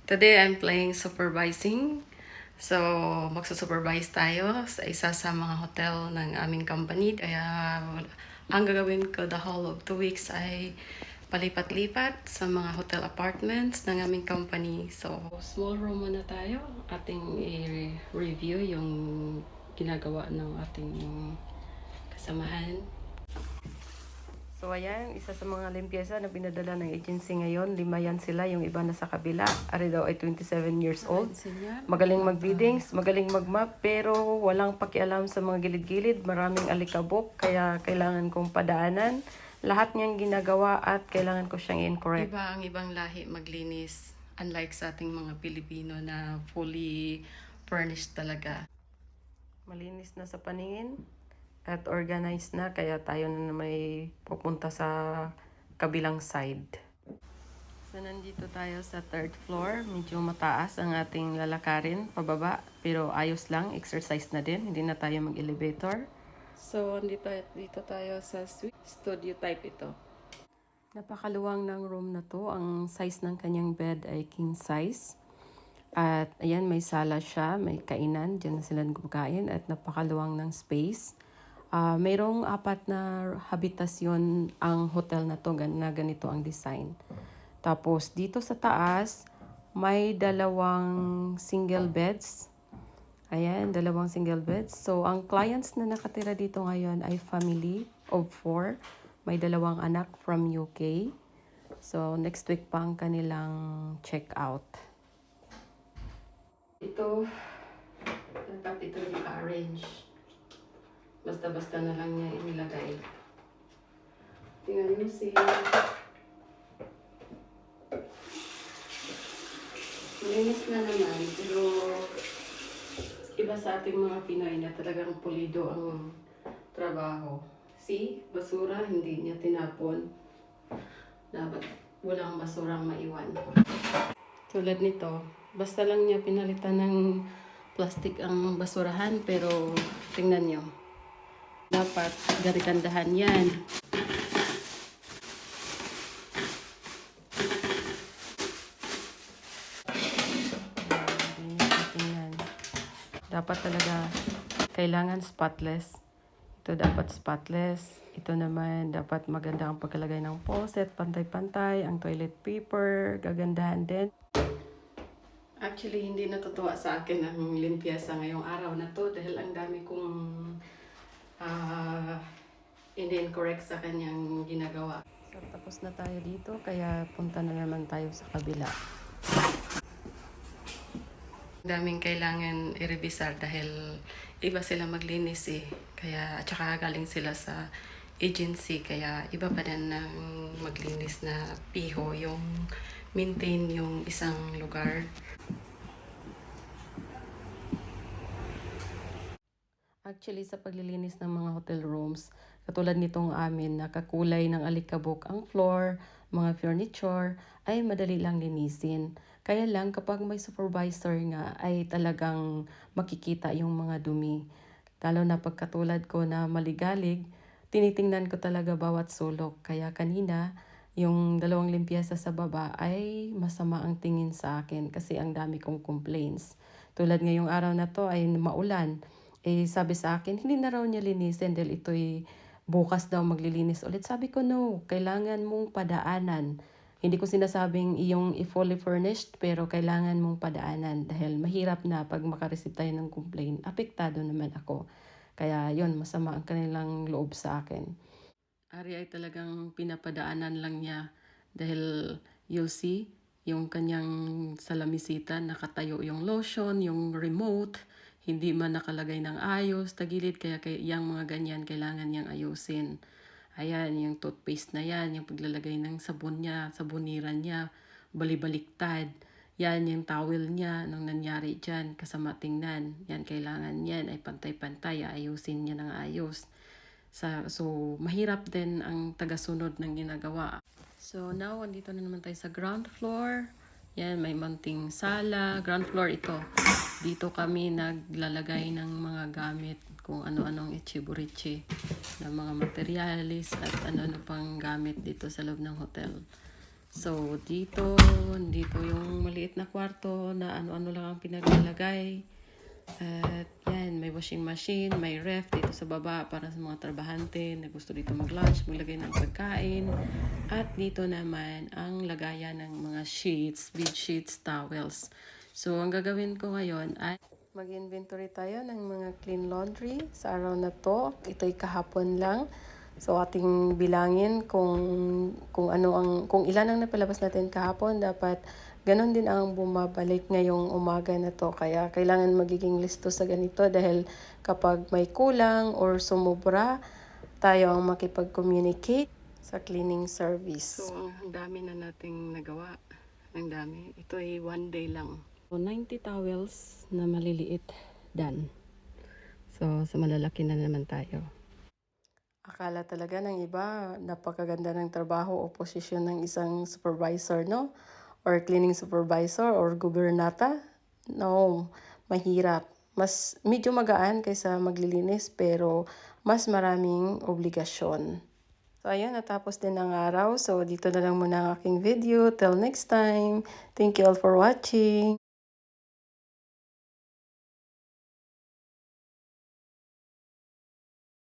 Today I'm playing supervising. So, magsusupervise tayo sa isa sa mga hotel ng aming company. Kaya, ang gagawin ko the whole of 2 weeks ay palipat-lipat sa mga hotel apartments ng aming company. So, small room muna tayo. Ating i-review yung ginagawa ng ating kasamahan. So ayan, isa sa mga limpieza na pinadala ng agency ngayon, 5 yan sila, yung iba na sa kabila. Ari daw ay 27 years old. Magaling mag-biddings, magaling mag-map, pero walang pakialam sa mga gilid-gilid. Maraming alikabok, kaya kailangan kong padaanan. Lahat niyang ginagawa at kailangan ko siyang incorrect. Iba ang ibang lahi maglinis, unlike sa ating mga Pilipino na fully furnished talaga. Malinis na sa paningin at organized na, kaya tayo na may pupunta sa kabilang side. So nandito tayo sa 3rd floor. Medyo mataas ang ating lalakarin pababa, pero ayos lang, exercise na din, hindi na tayo mag-elevator. So dito tayo sa suite, studio type ito. Napakaluwang ng room na to. Ang size ng kanyang bed ay king size. At ayan, may sala siya, may kainan, diyan na sila kumakain, at napakaluwang ng space. Mayroong 4 na habitasyon ang hotel na to na ganito ang design. Tapos dito sa taas, may 2 single beds. Ayan, 2 single beds. So ang clients na nakatira dito ngayon ay family of 4. May 2 anak from UK. So next week pa ang kanilang check out. Ito, dapat ito naka-arrange. Basta-basta na lang niya inilagay. Tingnan niyo si... Linis na naman, pero iba sa ating mga Pinoy na talagang pulido ang trabaho. See, basura, hindi niya tinapon. Dapat walang basurang maiwan. Tulad nito, basta lang niya pinalitan ng plastic ang basurahan, pero tingnan niyo. Dapat garitandahan yan. Dapat talaga kailangan spotless. Ito dapat spotless. Ito naman dapat maganda ang pagkalagay ng faucet, pantay-pantay, ang toilet paper, gagandahan din. Actually, hindi natutuwa sa akin ang limpieza ngayong araw na to dahil ang dami kong hindi incorrect sa kanyang ginagawa. So, tapos na tayo dito, kaya punta na naman tayo sa kabila. Daming kailangan i-revisar dahil iba sila maglinis eh. Kaya, at saka galing sila sa agency, kaya iba pa din ng maglinis na piho yung maintain yung isang lugar. Actually, sa paglilinis ng mga hotel rooms, katulad nitong amin, nakakulay ng alikabok ang floor, mga furniture, ay madali lang linisin. Kaya lang, kapag may supervisor nga, ay talagang makikita yung mga dumi. Lalo na pagkatulad ko na maligalig, tinitingnan ko talaga bawat sulok. Kaya kanina, yung 2 limpieza sa baba ay masama ang tingin sa akin kasi ang dami kong complaints. Tulad ngayong araw na to ay maulan. Sabi sa akin, hindi na raw niya linisin dahil ito'y bukas daw maglilinis ulit. Sabi ko, no, kailangan mong padaanan. Hindi ko sinasabing iyong fully furnished, pero kailangan mong padaanan dahil mahirap na pag makareceive tayo ng complaint. Apektado naman ako. Kaya yon, masama ang kanilang loob sa akin. Ari ay talagang pinapadaanan lang niya dahil you'll see, yung kanyang salamisita, nakatayo yung lotion, yung remote, hindi man nakalagay ng ayos, tagilid, kaya yung mga ganyan kailangan niyang ayusin. Ayan, yung toothpaste na yan, yung paglalagay ng sabon niya, sabuniran niya, balibaliktad. Yan, yung towel niya, nung nangyari dyan, kasama tingnan. Yan, kailangan yan ay pantay-pantay, ayusin niya ng ayos. So, mahirap din ang tagasunod ng ginagawa. So, now, andito na naman tayo sa ground floor. Yan, may munting sala. Ground floor ito. Dito kami naglalagay ng mga gamit, kung ano-anong ichiburichi, ng mga materialis at ano-ano pang gamit dito sa loob ng hotel. So, dito yung maliit na kwarto na ano-ano lang ang pinaglalagay. At yan, may washing machine, may ref dito sa baba para sa mga trabahante na gusto dito mag-lunch, maglagay ng pagkain. At dito naman ang lagayan ng mga sheets, bed sheets, towels. So, ang gagawin ko ngayon ay mag-inventory tayo ng mga clean laundry sa araw na to. Ito'y kahapon lang. So, ating bilangin kung ilan ang napalabas natin kahapon. Dapat ganon din ang bumabalik ngayong umaga na to. Kaya kailangan magiging listo sa ganito dahil kapag may kulang or sumobra, tayo ang makipag-communicate sa cleaning service. So, ang dami na nating nagawa. Ang dami. Ito ay 1 day lang. So, 90 towels na maliliit. Done. So, sa malalaki na naman tayo. Akala talaga ng iba, napakaganda ng trabaho o posisyon ng isang supervisor, no? Or cleaning supervisor or gobernata. No, mahirap. Mas medyo magaan kaysa maglilinis pero mas maraming obligasyon. So, ayun, natapos din ang araw. So, dito na lang muna ang aking video. Till next time. Thank you all for watching.